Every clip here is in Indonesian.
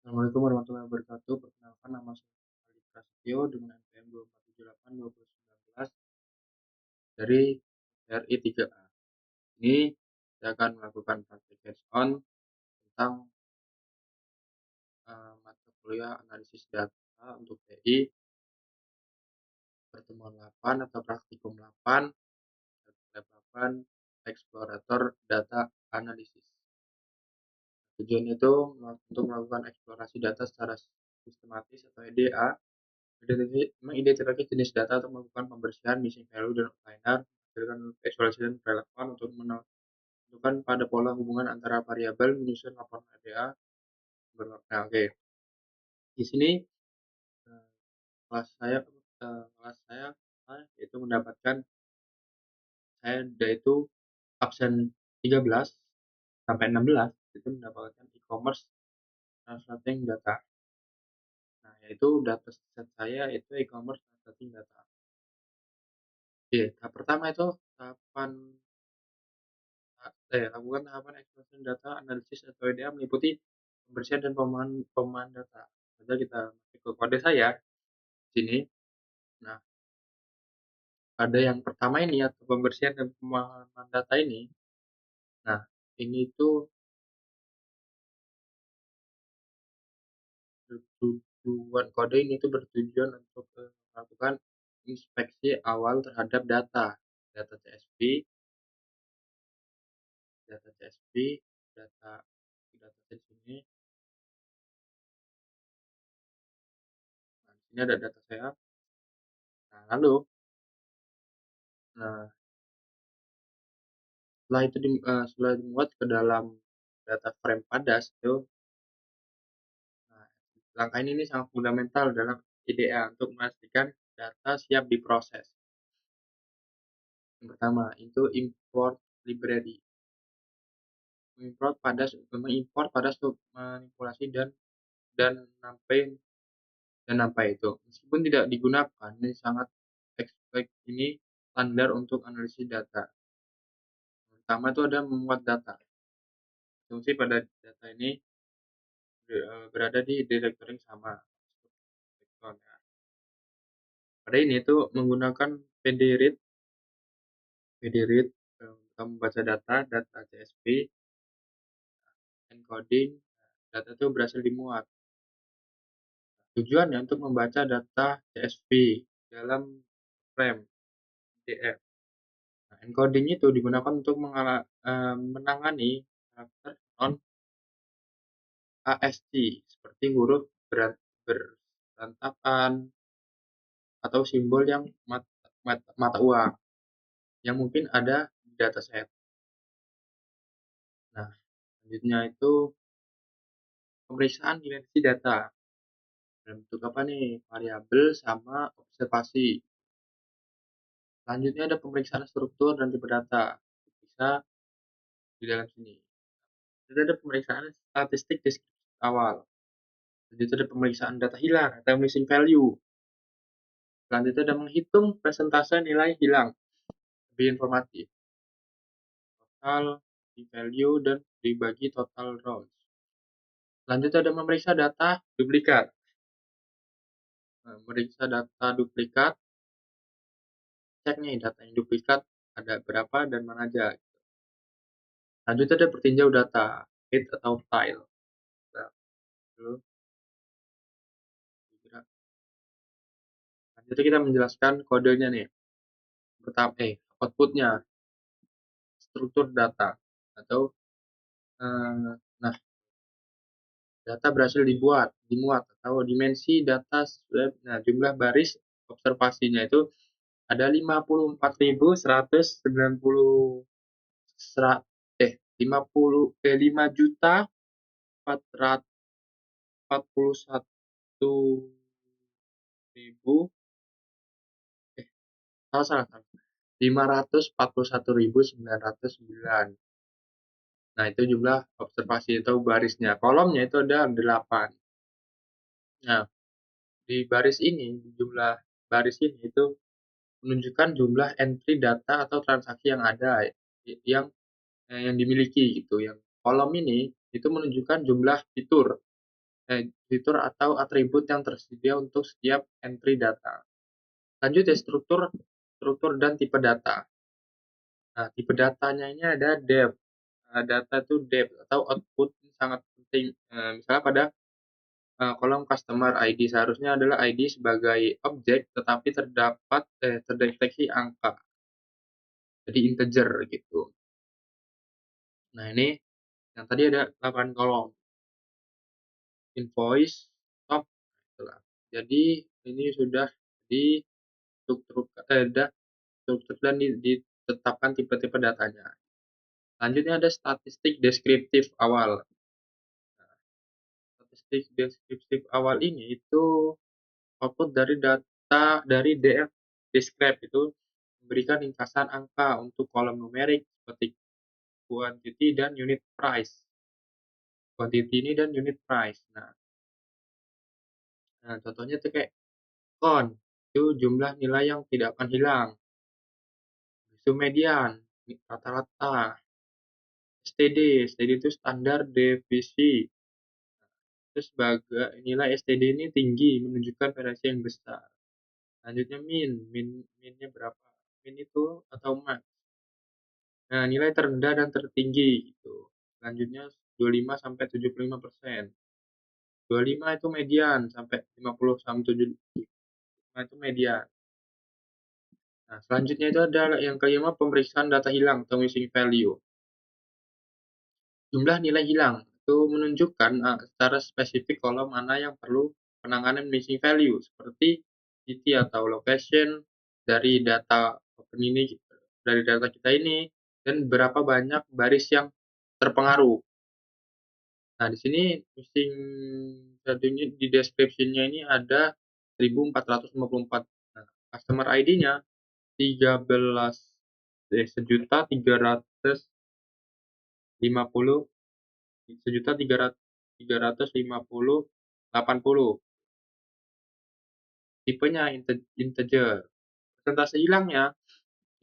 Assalamualaikum warahmatullahi wabarakatuh. Perkenalkan, nama saya Ali Prasetyo dengan NPM 2478 dari RI 3A. Ini saya akan melakukan praktik hands-on tentang mata kuliah analisis data untuk TI pertemuan 8 atau praktikum 8 lab 8 eksplorator data analisis. Tujuannya itu untuk melakukan eksplorasi data secara sistematis atau EDA, mengidentifikasi jenis data untuk melakukan pembersihan, missing value, dan outliner, menghasilkan visualisasi dan relevan untuk menentukan pada pola hubungan antara variabel, menyusun laporan EDA. Nah, oke. Di sini eh, kelas saya yaitu mendapatkan saya yaitu absen 13 sampai 16 itu mendapatkan e-commerce translating data. Nah, yaitu data set saya itu e-commerce translating data. Oke, tahap pertama itu lakukan tahapan extraction data analisis atau EDA meliputi pembersihan dan pemahaman data. Jadi kita masuk ke kode saya di sini. Nah, pada yang pertama ini atau pembersihan dan pemahaman data ini. Nah, ini itu tujuan kode ini itu bertujuan untuk melakukan inspeksi awal terhadap data CSV, data CSV, data data di sini. Nah, di sini ada data saya. Nah, lalu nah setelah dimuat ke dalam data frame padas itu, nah, langkah ini sangat fundamental dalam IDEA untuk memastikan data siap diproses. Yang pertama itu import library, mengimport padas untuk manipulasi dan nampai itu meskipun tidak digunakan, ini sangat ini standar untuk analisis data. Yang pertama itu ada memuat data. Fungsi pada data ini berada di direktori yang sama. Pada ini itu menggunakan PDRead untuk membaca data CSV, encoding, data itu berhasil dimuat. Tujuannya untuk membaca data CSV dalam frame PDF. Nah, encoding itu digunakan untuk menangani karakter non ASC seperti huruf berantakan atau simbol yang mata uang yang mungkin ada di dataset. Nah, selanjutnya itu pemeriksaan dimensi data dalam bentuk apa nih? Variabel sama observasi. Selanjutnya ada pemeriksaan struktur dan tipe data. Bisa di dalam sini. Jadi ada pemeriksaan statistik deskripsi awal. Selanjutnya ada pemeriksaan data hilang atau missing value. Selanjutnya ada menghitung persentase nilai hilang. Lebih informatif. Total, value, dan dibagi total rows. Selanjutnya ada memeriksa data duplikat. Nah, memeriksa data duplikat, cek nih data yang duplikat ada berapa dan mana aja. Selanjutnya ada pertinjau data, head atau file. Nah, selanjutnya kita menjelaskan kodenya nih. Pertama, outputnya, struktur data atau nah, data berhasil dimuat atau dimensi data. Nah, jumlah baris observasinya itu ada 541.441 salah 541.909. Nah, itu jumlah observasi atau barisnya. Kolomnya itu ada 8. Nah, di baris ini, jumlah baris ini itu menunjukkan jumlah entry data atau transaksi yang ada yang dimiliki gitu. Yang kolom ini itu menunjukkan jumlah fitur fitur atau atribut yang tersedia untuk setiap entry data. Lanjut ya, struktur dan tipe data. Nah, tipe datanya ini ada depth. Data itu depth atau output ini sangat penting. Misalnya pada kolom customer ID seharusnya adalah ID sebagai objek, tetapi terdeteksi angka, jadi integer gitu. Nah, ini yang tadi ada 8 kolom. Invoice, stock, itulah. Jadi ini sudah struktur dan ditetapkan tipe-tipe datanya. Lanjutnya ada statistik deskriptif awal. Statistik deskriptif awal ini itu output dari data dari DF describe itu memberikan ringkasan angka untuk kolom numerik seperti quantity dan unit price. Quantity ini dan unit price. Nah, contohnya itu kayak count, itu jumlah nilai yang tidak akan hilang. Itu median, rata-rata. STD itu standar devisi. Terus sebagai nilai STD ini tinggi, menunjukkan variasi yang besar. Lanjutnya minnya berapa? Min itu atau max. Nah, nilai terendah dan tertinggi gitu. Selanjutnya 25 sampai 75%. 25 itu median sampai 50 sampai 75 itu median. Nah, selanjutnya itu ada yang kelima, pemeriksaan data hilang atau missing value. Jumlah nilai hilang itu menunjukkan secara spesifik kolom mana yang perlu penanganan missing value seperti city atau location dari data open ini dari data kita ini dan berapa banyak baris yang terpengaruh. Nah, di sini missing value di description-nya ini ada 1454. Nah, customer ID-nya 13 sejuta 350 sejuta 350 80. Tipenya integer. Persentase hilangnya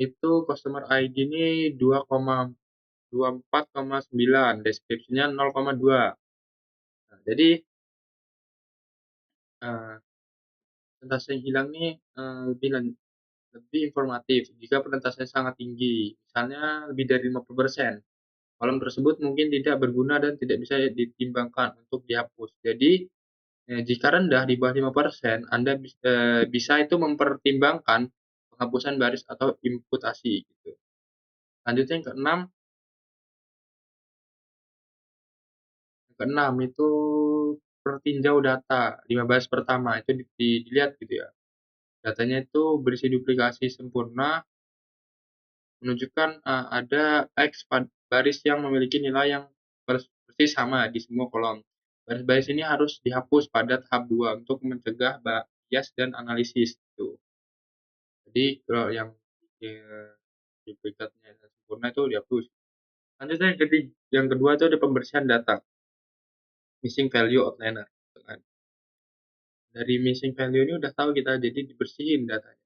itu customer ID ini 2,24,9, deskripsinya 0,2. Nah, jadi uh, persentase yang hilang ini lebih informatif jika persentasenya sangat tinggi, misalnya lebih dari 50%. Kolom tersebut mungkin tidak berguna dan tidak bisa ditimbangkan untuk dihapus. Jadi jika rendah di bawah 5%, Anda bisa itu mempertimbangkan penghapusan baris atau imputasi gitu. Lanjutnya yang keenam itu pertinjau data 5 baris pertama itu dilihat gitu ya. Datanya itu berisi duplikasi sempurna menunjukkan ada X baris yang memiliki nilai yang persis sama di semua kolom. Baris-baris ini harus dihapus pada tahap 2 untuk mencegah bias dan analisis gitu. Jadi kalau yang duplikatnya sempurna itu dihapus. Lanjutnya yang kedua itu ada pembersihan data, missing value outliner. Dari missing value ini udah tahu kita, jadi dibersihin datanya.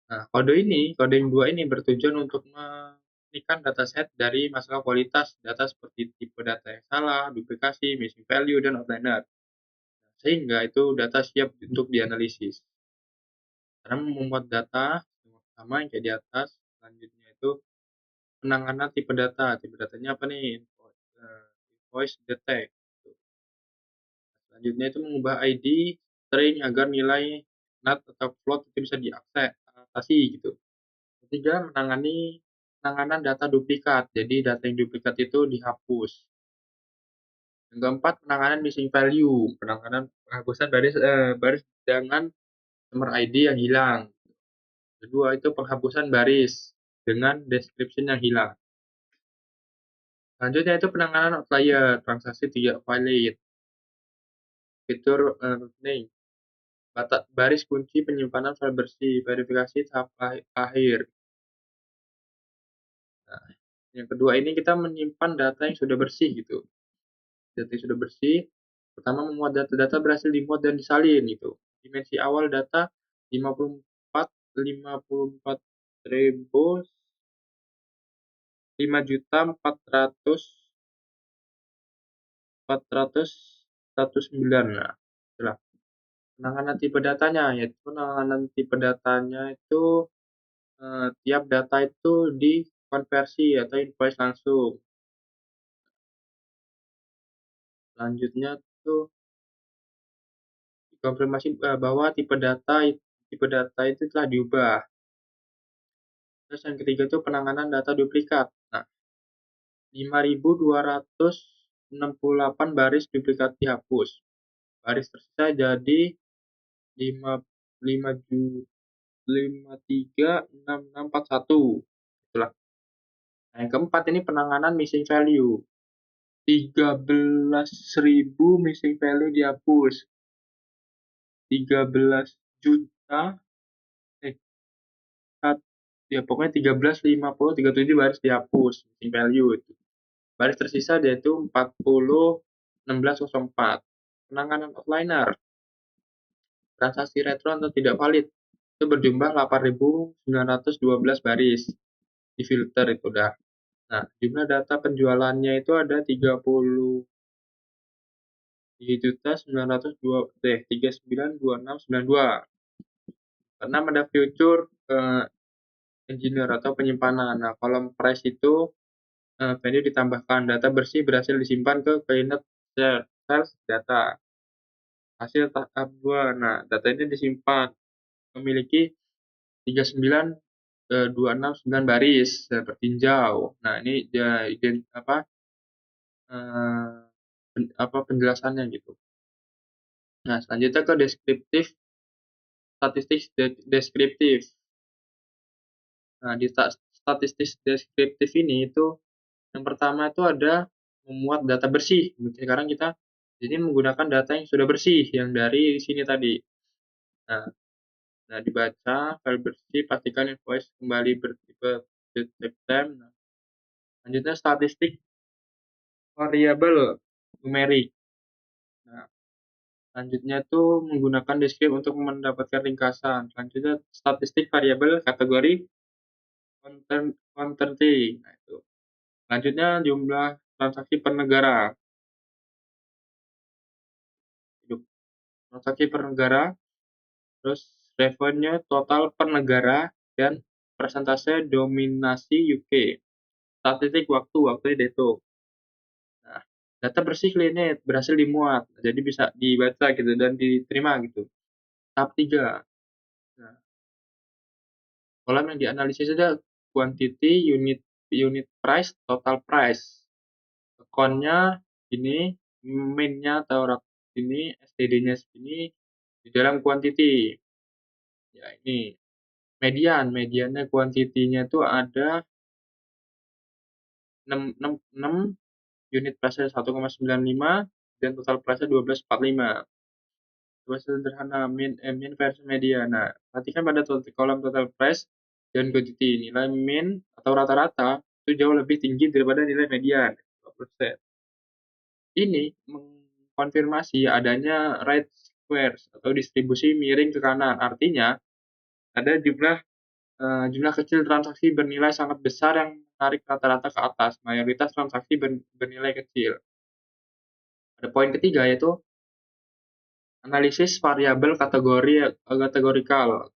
Nah, kode yang dua ini bertujuan untuk membersihkan dataset dari masalah kualitas data seperti tipe data yang salah, duplikasi, missing value, dan outliner. Sehingga itu data siap untuk dianalisis. Karena membuat data yang pertama yang kayak di atas, selanjutnya itu penanganan tipe data. Tipe datanya apa nih? Invoice detect. Selanjutnya itu mengubah ID string agar nilai NAT atau float itu bisa diatasi gitu. Ketiga, penanganan data duplikat. Jadi data yang duplikat itu dihapus. Yang keempat, penanganan missing value. Penghapusan baris dengan nomor ID yang hilang. Kedua, itu penghapusan baris dengan description yang hilang. Selanjutnya itu penanganan outlier, transaksi tidak valid. Fitur nih, baris kunci penyimpanan file bersih, verifikasi tahap akhir. Nah, yang kedua ini kita menyimpan data yang sudah bersih gitu. Data yang sudah bersih, pertama memuat data berhasil dimuat dan disalin gitu. Dimensi awal data 54 ribu 5.400 400 Nah, itulah penanganan tipe datanya, yaitu penanganan tipe datanya itu tiap data itu dikonversi atau invoice langsung. Selanjutnya tuh konfirmasi bahwa tipe data itu telah diubah. Terus yang ketiga itu penanganan data duplikat. Nah, 5.268 baris duplikat dihapus. Baris tersisa jadi 5536641. Itulah. Nah, yang keempat ini penanganan missing value. 13.000 missing value dihapus. 13 juta ya pokoknya 13.50.37 baris dihapus missing value itu. Baris tersisa yaitu 40.1604. Penanganan outliner transaksi retro atau tidak valid itu berjumlah 8.912 baris di filter itu udah. Nah, jumlah data penjualannya itu ada 39.926.92. Keenam ada future engineer atau penyimpanan. Nah, kolom price itu value ditambahkan. Data bersih berhasil disimpan ke cleaned sales data. Hasil tahap 2. Nah, data ini disimpan memiliki 39.269 baris bertinjau. Nah, ini penjelasannya gitu. Nah, selanjutnya ke statistik deskriptif. Nah, di statistik deskriptif ini itu yang pertama itu ada memuat data bersih. Sekarang kita jadi menggunakan data yang sudah bersih yang dari sini tadi. Nah, dibaca file bersih, pastikan invoice kembali bertipe date time. Nah, selanjutnya statistik variabel numerik. Nah, selanjutnya itu menggunakan deskriptif untuk mendapatkan ringkasan. Selanjutnya statistik variabel kategori quantity. Nah, itu. Selanjutnya jumlah transaksi per negara. Transaksi per negara, terus revenue total per negara, dan persentase dominasi UK. Statistik waktu detok. Nah, data bersih clean berhasil dimuat, jadi bisa dibaca gitu dan diterima gitu. Tahap 3. Nah, kolom yang dianalisis ada quantity, unit price, total price. Account-nya ini, main-nya atau ini, STD-nya segini di dalam quantity. Ya, ini mediannya quantity-nya itu ada 6 unit price 1,95 dan total price 12,45. Coba sederhana min versus median. Nah, perhatikan pada kolom total price dan quantity. Nilai min atau rata-rata itu jauh lebih tinggi daripada nilai median, 2%. Ini mengkonfirmasi adanya right squares atau distribusi miring ke kanan. Artinya ada jumlah kecil transaksi bernilai sangat besar yang menarik rata-rata ke atas. Mayoritas transaksi bernilai kecil. Ada poin ketiga yaitu analisis variabel kategorikal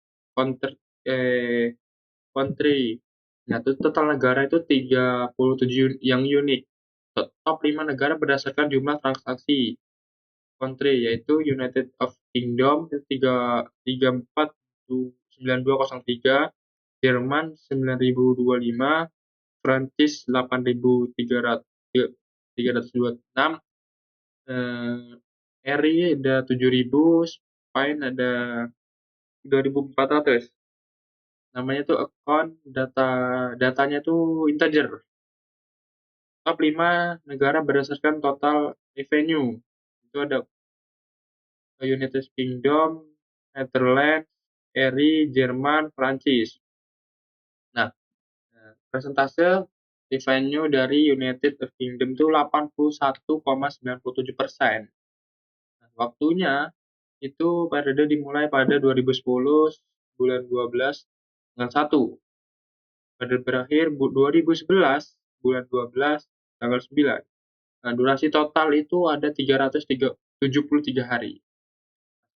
country. Nah, total negara itu 37 yang unik. Top 5 negara berdasarkan jumlah transaksi country yaitu United of Kingdom 349203, Jerman 9025, Prancis 8326, RI ada 7000, Spain ada 2400. Namanya tuh account datanya tuh integer. Top 5 negara berdasarkan total revenue. Itu ada United Kingdom, Netherlands, RI, Jerman, Prancis. Nah, persentase revenue dari United Kingdom itu 81,97%. Nah, waktunya itu periode dimulai pada 2010 bulan 12 tanggal 1. Periode berakhir 2011 bulan 12 tanggal 9. Nah, durasi total itu ada 373 hari.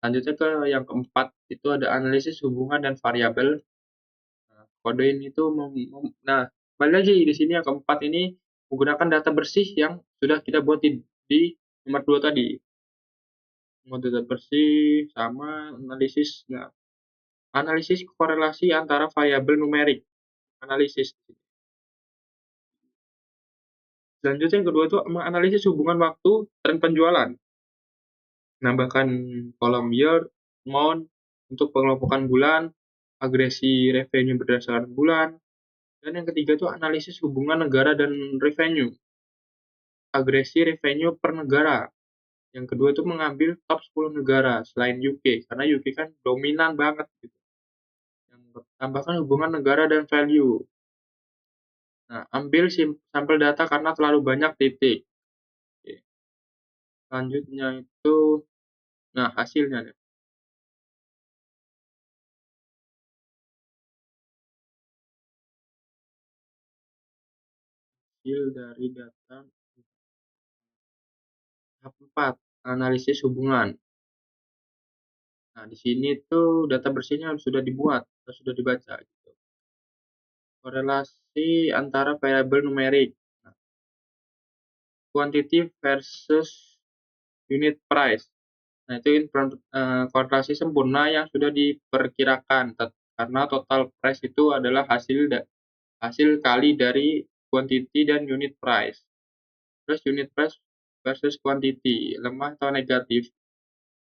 Lanjutnya ke yang keempat, itu ada analisis hubungan dan variabel. Nah, kode ini tuh nah, balik lagi di sini yang keempat ini menggunakan data bersih yang sudah kita buat di nomor 2 tadi. Mau data bersih sama analisis. Nah, analisis korelasi antara variabel numerik. Analisis. Selanjutnya yang kedua itu menganalisis hubungan waktu tren penjualan. Menambahkan kolom year, month, untuk pengelompokan bulan, agresi revenue berdasarkan bulan, dan yang ketiga itu analisis hubungan negara dan revenue. Agresi revenue per negara. Yang kedua itu mengambil top 10 negara selain UK, karena UK kan dominan banget gitu. Yang tambahkan hubungan negara dan value. Nah, ambil sampel data karena terlalu banyak titik. Oke. Selanjutnya itu, nah hasilnya nih. Hasil dari data tahap 4, analisis hubungan. Nah, di sini tuh data bersihnya sudah dibuat, sudah dibaca gitu. Korelasi antara variabel numerik. Nah, quantity versus unit price. Nah, itu korelasi sempurna yang sudah diperkirakan karena total price itu adalah hasil kali dari quantity dan unit price. Terus unit price versus quantity, lemah atau negatif.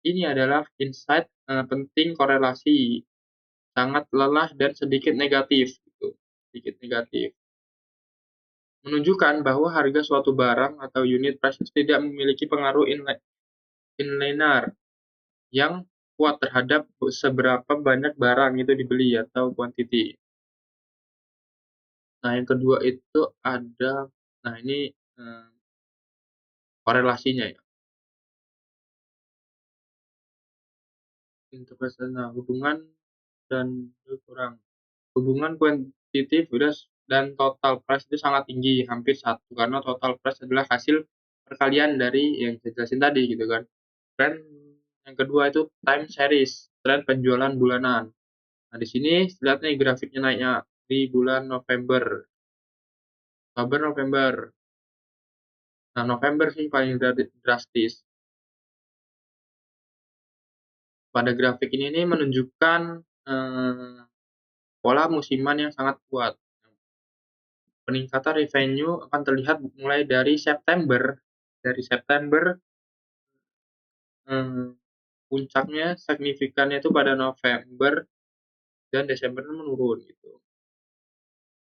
Ini adalah insight penting korelasi, sangat lelah dan sedikit negatif gitu. Sedikit negatif. Menunjukkan bahwa harga suatu barang atau unit price tidak memiliki pengaruh inlinear yang kuat terhadap seberapa banyak barang itu dibeli atau quantity. Nah, yang kedua itu ada, nah ini korelasinya ya. Interpersonal, nah, hubungan dan kurang. Hubungan kuantitatif dan total price itu sangat tinggi, hampir satu, karena total price adalah hasil perkalian dari yang saya jelasin tadi gitu kan. Tren yang kedua itu time series, tren penjualan bulanan. Nah, di sini lihat nih grafiknya naiknya di bulan November. Oktober, November. Nah, November sih paling drastis. Pada grafik ini nih menunjukkan pola musiman yang sangat kuat. Peningkatan revenue akan terlihat mulai dari September. Dari September, puncaknya signifikannya itu pada November dan Desember menurun gitu.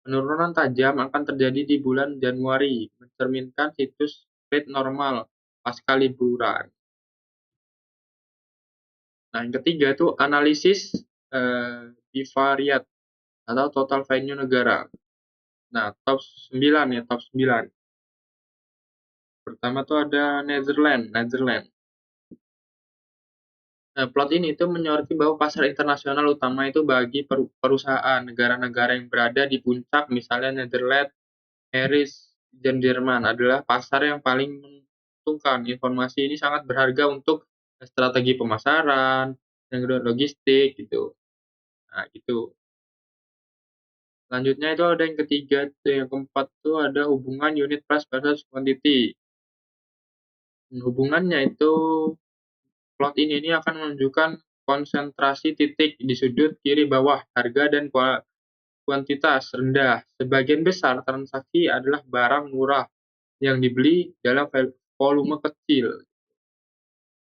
Penurunan tajam akan terjadi di bulan Januari, mencerminkan siklus rate normal pasca liburan. Nah, yang ketiga itu analisis bivariat atau total value negara. Nah, top 9 ya, top 9. Pertama tuh ada Netherlands. Nah, plot ini tuh menyoroti bahwa pasar internasional utama itu bagi perusahaan negara-negara yang berada di puncak, misalnya Netherlands, Paris, dan Jerman adalah pasar yang paling menguntungkan. Informasi ini sangat berharga untuk strategi pemasaran, yang kedua logistik gitu. Nah, gitu. Selanjutnya itu ada yang ketiga, yang keempat tuh ada hubungan unit price versus quantity. Hubungannya itu plot ini akan menunjukkan konsentrasi titik di sudut kiri bawah harga dan kuantitas rendah. Sebagian besar transaksi adalah barang murah yang dibeli dalam volume kecil.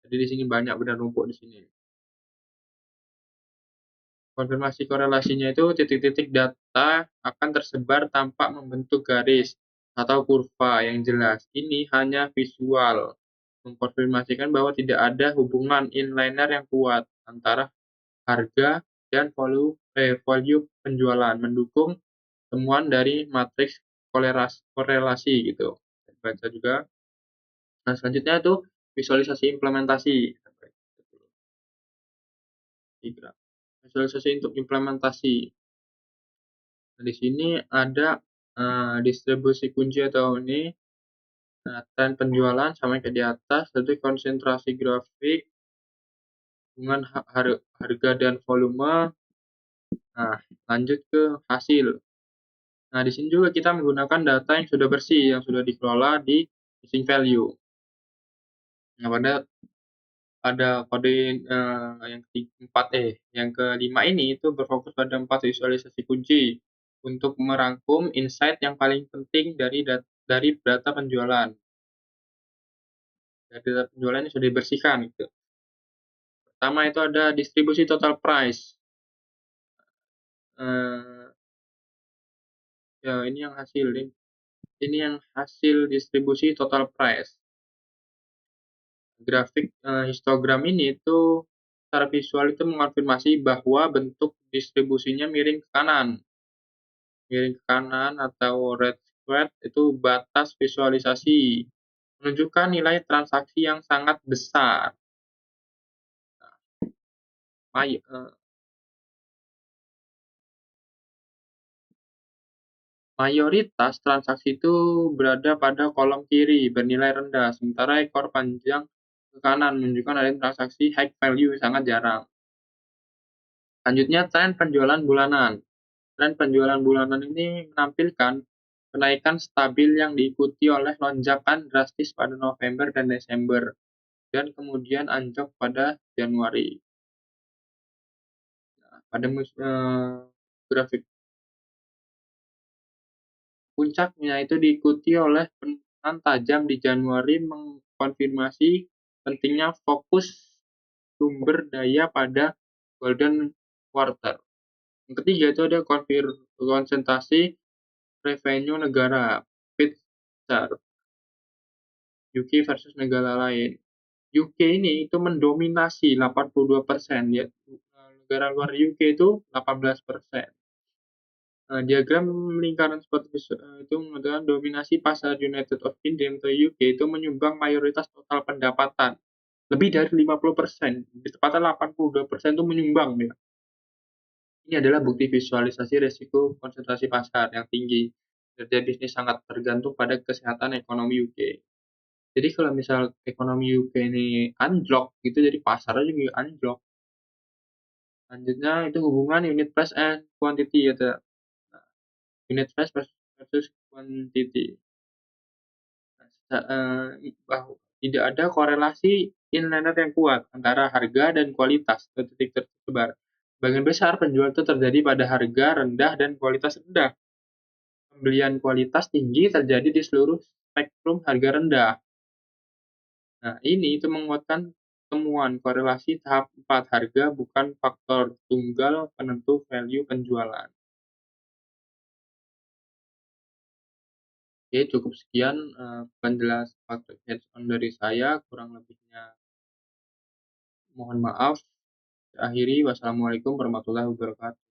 Jadi di sini banyak benar numpuk di sini. Konfirmasi korelasinya itu titik-titik data akan tersebar tanpa membentuk garis atau kurva yang jelas. Ini hanya visual, mengkonfirmasikan bahwa tidak ada hubungan inliner yang kuat antara harga dan value penjualan, mendukung temuan dari matriks korelasi gitu. Baca juga. Nah, selanjutnya itu visualisasi implementasi. Visualisasi untuk implementasi. Nah, di sini ada distribusi kunci atau ini Nah, tren penjualan sama kayak di atas, jadi konsentrasi grafik, hubungan harga dan volume. Nah, lanjut ke hasil. Nah, di sini juga kita menggunakan data yang sudah bersih, yang sudah dikelola di missing value. Nah, pada kode yang keempat yang kelima ini itu berfokus pada 4 visualisasi kunci untuk merangkum insight yang paling penting dari data penjualan. Dari data penjualan yang sudah dibersihkan gitu. Pertama itu ada distribusi total price. Eh, ya ini yang hasil distribusi total price. Grafik histogram ini itu secara visual itu mengonfirmasi bahwa bentuk distribusinya miring ke kanan. Miring ke kanan atau red square itu batas visualisasi, menunjukkan nilai transaksi yang sangat besar. May- eh, Mayoritas transaksi itu berada pada kolom kiri bernilai rendah, sementara ekor panjang ke kanan menunjukkan adanya transaksi high value sangat jarang. Selanjutnya, tren penjualan bulanan. Tren penjualan bulanan ini menampilkan kenaikan stabil yang diikuti oleh lonjakan drastis pada November dan Desember, dan kemudian anjlok pada Januari. Nah, pada grafik puncaknya itu diikuti oleh penurunan tajam di Januari, mengkonfirmasi pentingnya fokus sumber daya pada golden quarter. Yang ketiga itu ada konsentrasi revenue negara, Pixar, UK versus negara lain. UK ini itu mendominasi 82%, ya. Negara luar UK itu 18%. Diagram lingkaran seperti itu menunjukkan dominasi pasar United of Kingdom atau UK itu menyumbang mayoritas total pendapatan. Lebih dari 50%, di tepatnya 82% itu menyumbang. Ya. Ini adalah bukti visualisasi risiko konsentrasi pasar yang tinggi. Kerja bisnis sangat tergantung pada kesehatan ekonomi UK. Jadi kalau misal ekonomi UK ini anjlok, gitu jadi pasarnya juga anjlok. Selanjutnya itu hubungan unit price and quantity ya. Unit price versus quantity. Tidak ada korelasi inliner yang kuat antara harga dan kualitas ke titik tersebar. Sebagian besar penjual itu terjadi pada harga rendah dan kualitas rendah. Pembelian kualitas tinggi terjadi di seluruh spektrum harga rendah. Nah, ini itu menguatkan temuan korelasi tahap 4 harga bukan faktor tunggal penentu value penjualan. Oke, cukup sekian penjelasan faktor hands-on dari saya. Kurang lebihnya mohon maaf. Akhiri, wassalamualaikum warahmatullahi wabarakatuh.